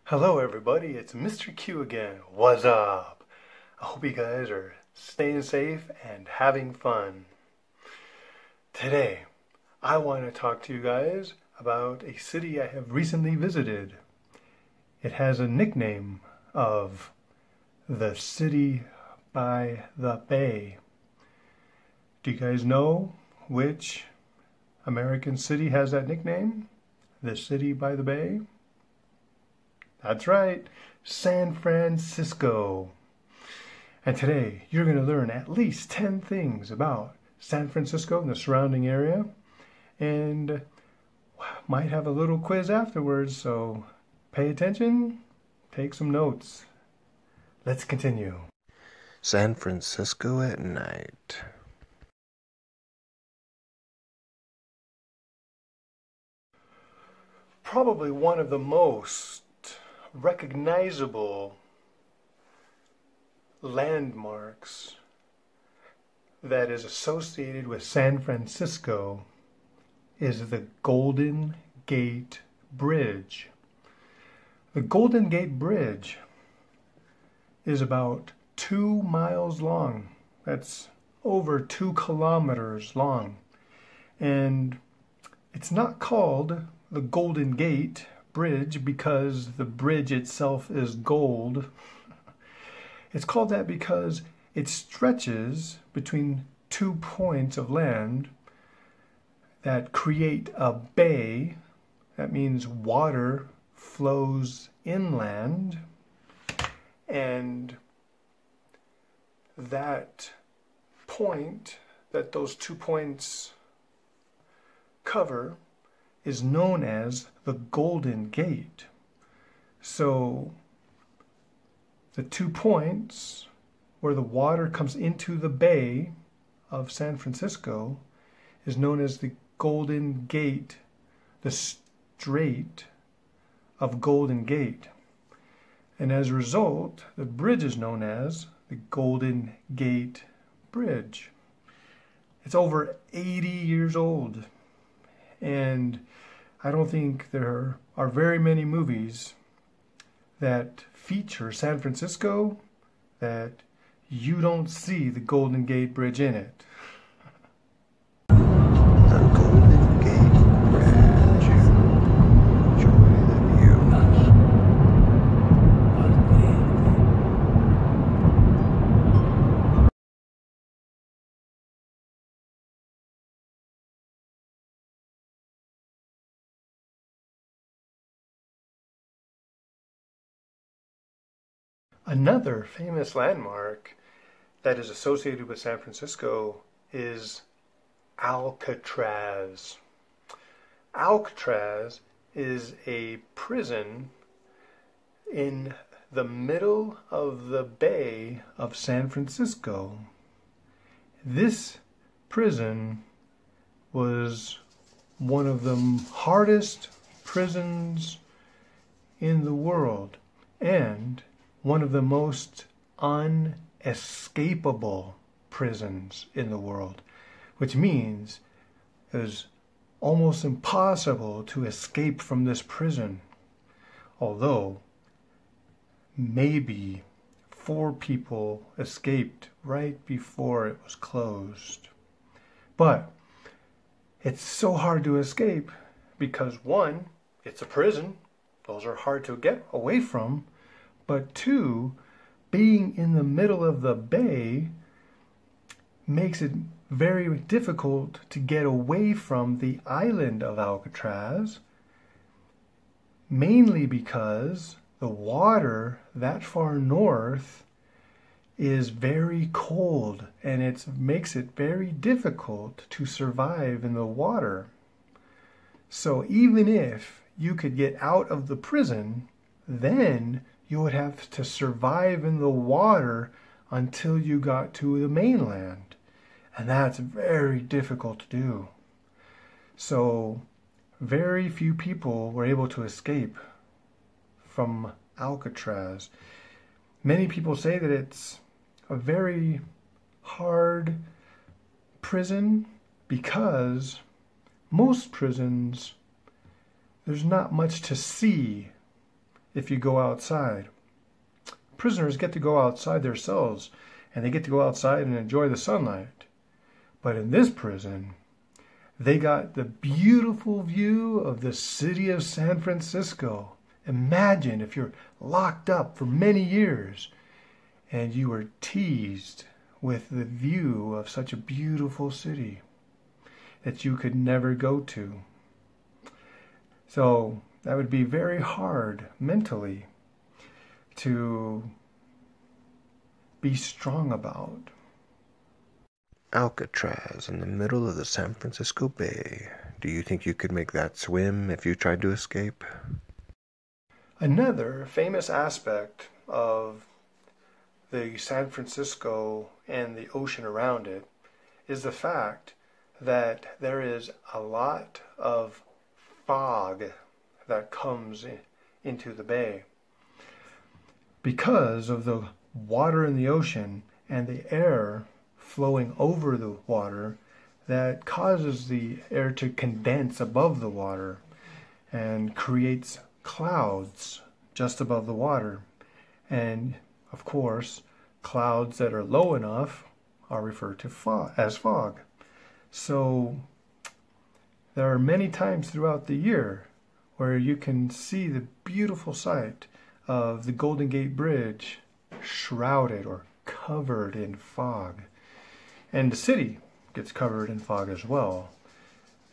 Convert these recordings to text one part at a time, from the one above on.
Hello everybody, it's Mr. Q again. What's up? I hope you guys are staying safe and having fun. Today, I want to talk to you guys about a city I have recently visited. It has a nickname of the city by the bay. Do you guys know which American city has that nickname? The city by the bay? That's right, San Francisco. And today you're going to learn at least 10 things about San Francisco and the surrounding area, and might have a little quiz afterwards, so pay attention, take some notes. Let's continue. San Francisco at night. Probably one of the most recognizable landmarks that is associated with San Francisco is the Golden Gate Bridge. The Golden Gate Bridge is about 2 miles long. That's over 2 kilometers long. And it's not called the Golden Gate Bridge because the bridge itself is gold. It's called that because it stretches between 2 points of land that create a bay. That means water flows inland, and that point that those 2 points cover is known as the Golden Gate. So the 2 points where the water comes into the bay of San Francisco is known as the Golden Gate, the Strait of Golden Gate. And as a result, the bridge is known as the Golden Gate Bridge. It's over 80 years old. And I don't think there are very many movies that feature San Francisco that you don't see the Golden Gate Bridge in it. The Golden Gate Bridge. Enjoy the view. Another famous landmark that is associated with San Francisco is Alcatraz. Alcatraz is a prison in the middle of the bay of San Francisco. This prison was one of the hardest prisons in the world and one of the most unescapable prisons in the world, which means it was almost impossible to escape from this prison, although maybe 4 people escaped right before it was closed. But it's so hard to escape because 1, it's a prison. Those are hard to get away from. But 2, being in the middle of the bay makes it very difficult to get away from the island of Alcatraz, mainly because the water that far north is very cold, and it makes it very difficult to survive in the water. So even if you could get out of the prison, then you would have to survive in the water until you got to the mainland. And that's very difficult to do. So very few people were able to escape from Alcatraz. Many people say that it's a very hard prison because most prisons, there's not much to see if you go outside. Prisoners get to go outside their cells, and they get to go outside and enjoy the sunlight. But in this prison, they got the beautiful view of the city of San Francisco. Imagine if you're locked up for many years and you were teased with the view of such a beautiful city that you could never go to. So that would be very hard mentally to be strong about. Alcatraz in the middle of the San Francisco Bay. Do you think you could make that swim if you tried to escape? Another famous aspect of the San Francisco and the ocean around it is the fact that there is a lot of fog that comes into the bay. Because of the water in the ocean and the air flowing over the water, that causes the air to condense above the water and creates clouds just above the water. And of course, clouds that are low enough are referred to as fog. So there are many times throughout the year where you can see the beautiful sight of the Golden Gate Bridge shrouded or covered in fog. And the city gets covered in fog as well.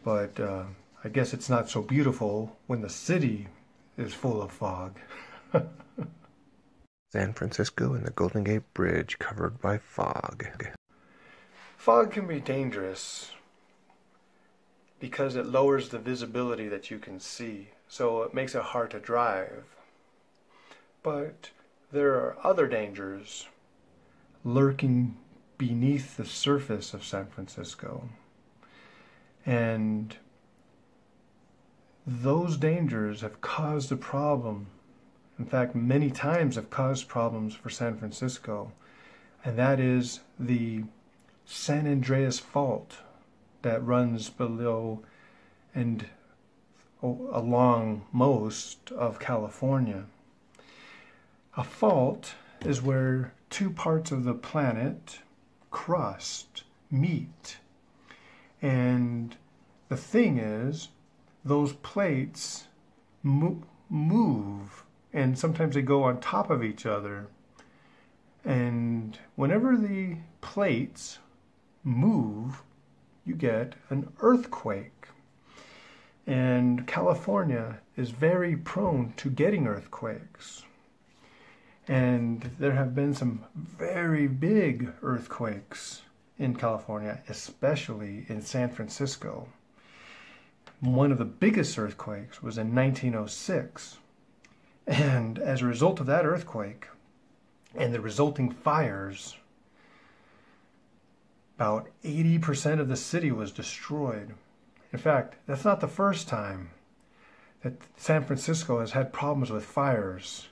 But I guess it's not so beautiful when the city is full of fog. San Francisco and the Golden Gate Bridge covered by fog. Fog can be dangerous because it lowers the visibility that you can see, so it makes it hard to drive. But there are other dangers lurking beneath the surface of San Francisco. And those dangers have caused a problem. In fact, many times have caused problems for San Francisco. And that is the San Andreas Fault that runs below and along most of California. A fault is where two parts of the planet crust meet. And the thing is, those plates move, and sometimes they go on top of each other. And whenever the plates move, you get an earthquake. And California is very prone to getting earthquakes. And there have been some very big earthquakes in California, especially in San Francisco. One of the biggest earthquakes was in 1906. And as a result of that earthquake and the resulting fires, about 80% of the city was destroyed. In fact, that's not the first time that San Francisco has had problems with fires.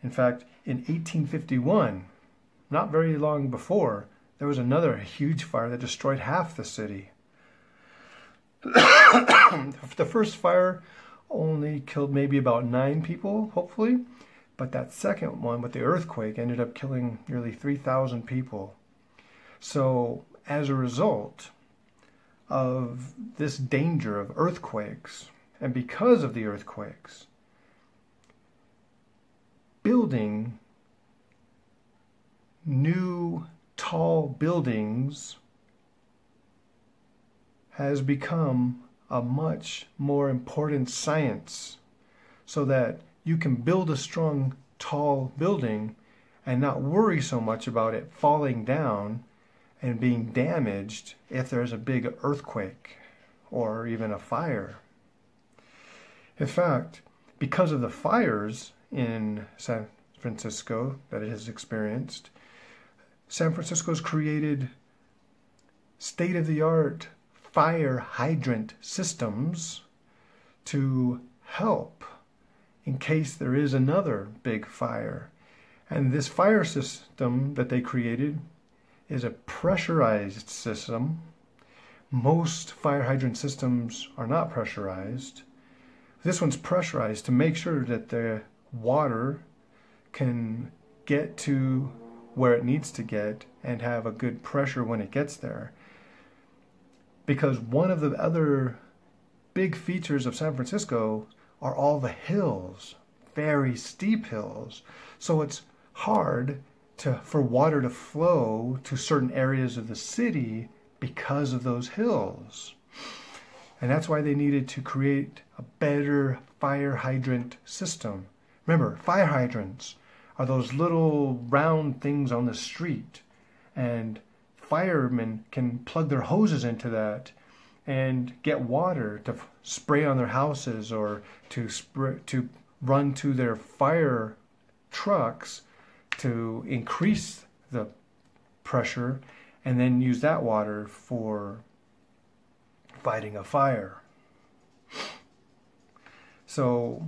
In fact, in 1851, not very long before, there was another huge fire that destroyed half the city. The first fire only killed maybe about 9 people, hopefully, but that second one with the earthquake ended up killing nearly 3,000 people. So as a result of this danger of earthquakes, and because of the earthquakes, building new tall buildings has become a much more important science, so that you can build a strong tall building and not worry so much about it falling down and being damaged if there's a big earthquake or even a fire. In fact, because of the fires in San Francisco that it has experienced, San Francisco's created state-of-the-art fire hydrant systems to help in case there is another big fire. And this fire system that they created is a pressurized system. Most fire hydrant systems are not pressurized. This one's pressurized to make sure that the water can get to where it needs to get and have a good pressure when it gets there. Because one of the other big features of San Francisco are all the hills, very steep hills. So it's hard for water to flow to certain areas of the city because of those hills. And that's why they needed to create a better fire hydrant system. Remember, fire hydrants are those little round things on the street, and firemen can plug their hoses into that and get water to spray on their houses or to run to their fire trucks to increase the pressure, and then use that water for fighting a fire. So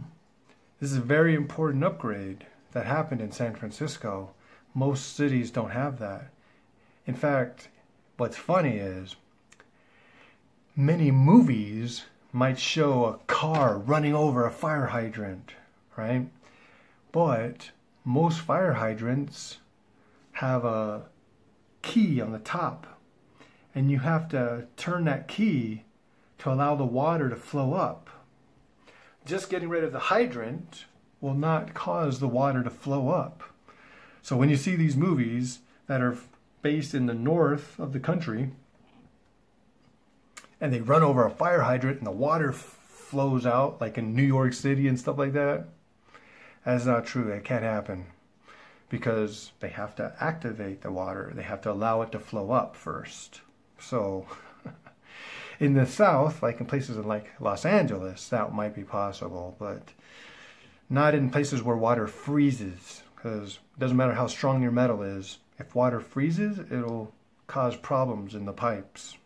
this is a very important upgrade that happened in San Francisco. Most cities don't have that. In fact, what's funny is many movies might show a car running over a fire hydrant, right? But most fire hydrants have a key on the top, and you have to turn that key to allow the water to flow up. Just getting rid of the hydrant will not cause the water to flow up. So when you see these movies that are based in the north of the country, and they run over a fire hydrant and the water flows out, like in New York City and stuff like that, that's not true. That can't happen, because they have to activate the water. They have to allow it to flow up first. So in the south, like in places like Los Angeles, that might be possible, but not in places where water freezes, because it doesn't matter how strong your metal is. If water freezes, it'll cause problems in the pipes.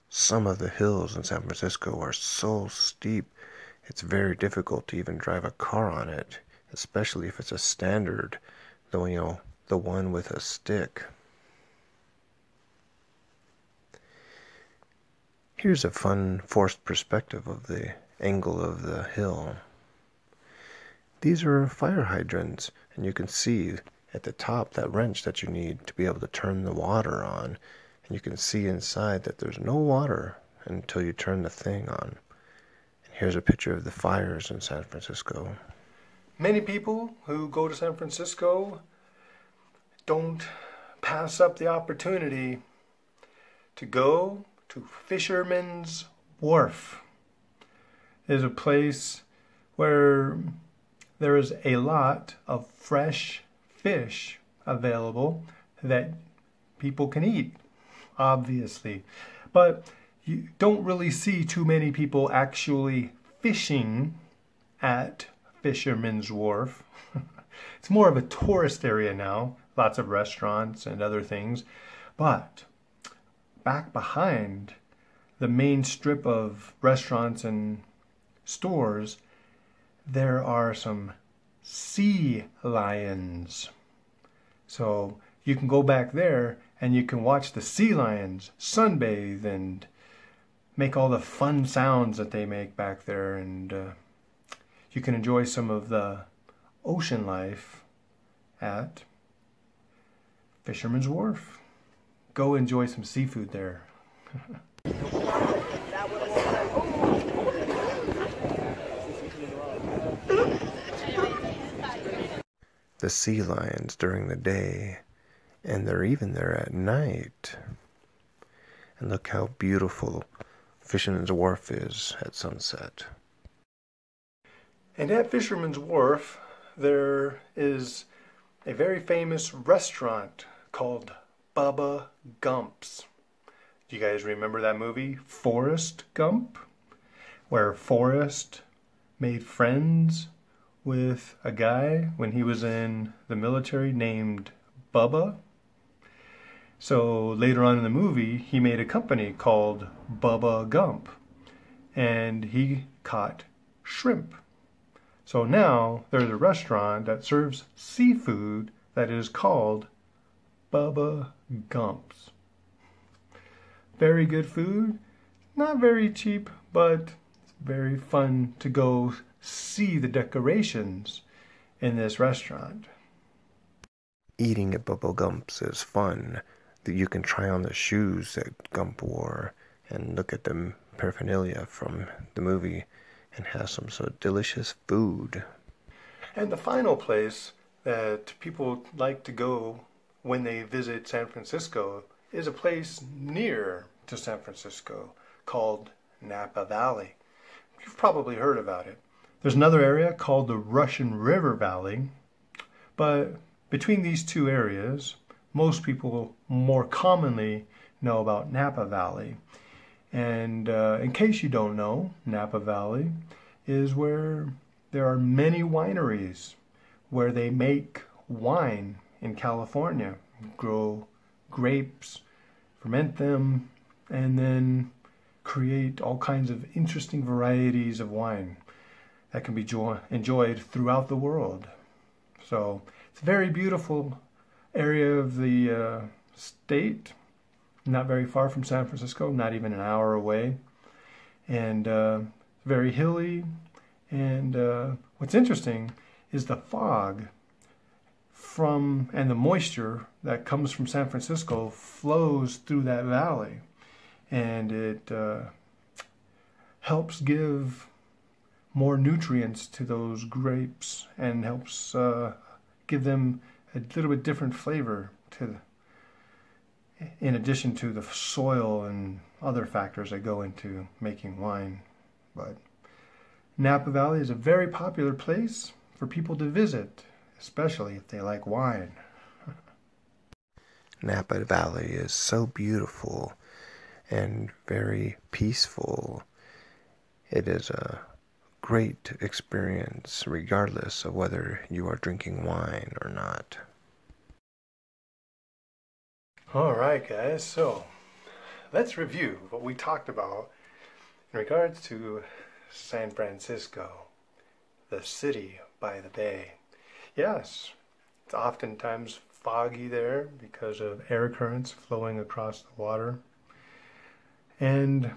Some of the hills in San Francisco are so steep, it's very difficult to even drive a car on it, especially if it's a standard, the one with a stick. Here's a fun forced perspective of the angle of the hill. These are fire hydrants, and you can see at the top that wrench that you need to be able to turn the water on, and you can see inside that there's no water until you turn the thing on. And here's a picture of the fires in San Francisco. Many people who go to San Francisco don't pass up the opportunity to go to Fisherman's Wharf. It is a place where there is a lot of fresh fish available that people can eat, obviously. But you don't really see too many people actually fishing at Fisherman's Wharf. It's more of a tourist area now, lots of restaurants and other things. But back behind the main strip of restaurants and stores, there are some sea lions. So you can go back there and you can watch the sea lions sunbathe and make all the fun sounds that they make back there, and you can enjoy some of the ocean life at Fisherman's Wharf. Go enjoy some seafood there. The sea lions during the day, and they're even there at night. And look how beautiful Fisherman's Wharf is at sunset. And at Fisherman's Wharf, there is a very famous restaurant called Bubba Gump's. Do you guys remember that movie, Forrest Gump? Where Forrest made friends with a guy when he was in the military named Bubba. So later on in the movie, he made a company called Bubba Gump, and he caught shrimp. So now there's a restaurant that serves seafood that is called Bubba Gump's. Very good food, not very cheap, but very fun to go see the decorations in this restaurant. Eating at Bubba Gump's is fun. You can try on the shoes that Gump wore and look at the paraphernalia from the movie and have some so delicious food. And the final place that people like to go when they visit San Francisco is a place near to San Francisco called Napa Valley. You've probably heard about it. There's another area called the Russian River Valley, but between these two areas, most people more commonly know about Napa Valley. And in case you don't know, Napa Valley is where there are many wineries where they make wine in California, grow grapes, ferment them, and then create all kinds of interesting varieties of wine that can be enjoyed throughout the world. So it's a very beautiful area of the state, not very far from San Francisco, not even an hour away, and very hilly. And what's interesting is the fog and the moisture that comes from San Francisco flows through that valley, and it helps give more nutrients to those grapes and helps give them a little bit different flavor in addition to the soil and other factors that go into making wine. But Napa Valley is a very popular place for people to visit, especially if they like wine. Napa Valley is so beautiful and very peaceful. It is a great experience regardless of whether you are drinking wine or not. Alright guys, so let's review what we talked about in regards to San Francisco, the city by the bay. Yes, it's oftentimes foggy there because of air currents flowing across the water. And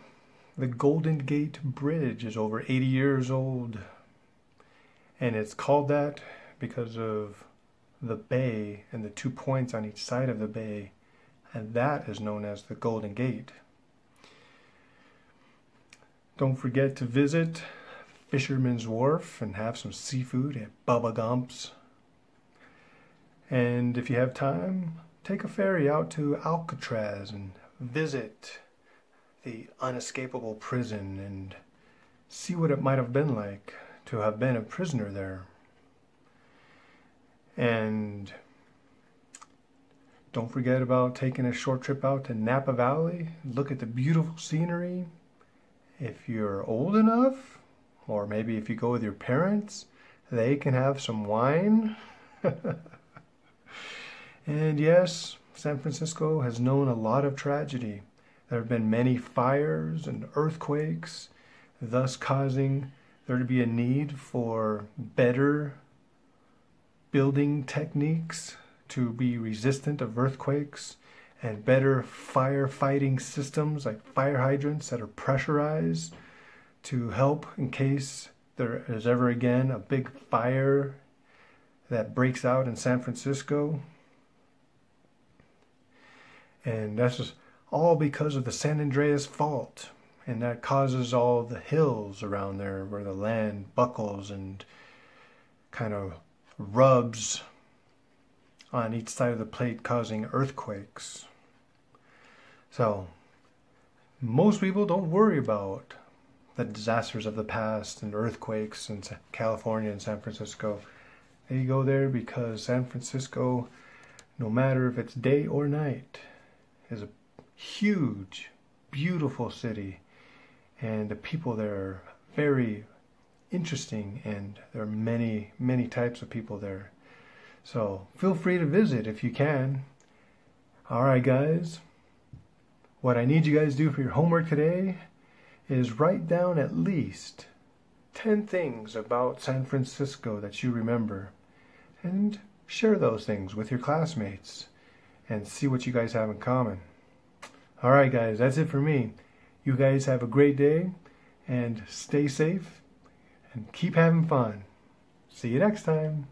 the Golden Gate Bridge is over 80 years old. And it's called that because of the bay and the 2 points on each side of the bay. And that is known as the Golden Gate. Don't forget to visit Fisherman's Wharf and have some seafood at Bubba Gump's. And if you have time, take a ferry out to Alcatraz and visit the unescapable prison and see what it might have been like to have been a prisoner there. And don't forget about taking a short trip out to Napa Valley. Look at the beautiful scenery. If you're old enough, or maybe if you go with your parents, they can have some wine. And yes, San Francisco has known a lot of tragedy. There have been many fires and earthquakes, thus causing there to be a need for better building techniques to be resistant of earthquakes, and better firefighting systems like fire hydrants that are pressurized to help in case there is ever again a big fire that breaks out in San Francisco. And that's just all because of the San Andreas Fault, and that causes all the hills around there where the land buckles and kind of rubs on each side of the plate, causing earthquakes. So most people don't worry about the disasters of the past and earthquakes in California and San Francisco. They go there because San Francisco, no matter if it's day or night, is a huge, beautiful city, and the people there are very interesting, and there are many, many types of people there. So feel free to visit if you can. Alright guys, what I need you guys to do for your homework today is write down at least 10 things about San Francisco that you remember, and share those things with your classmates and see what you guys have in common. Alright guys, that's it for me. You guys have a great day and stay safe and keep having fun. See you next time.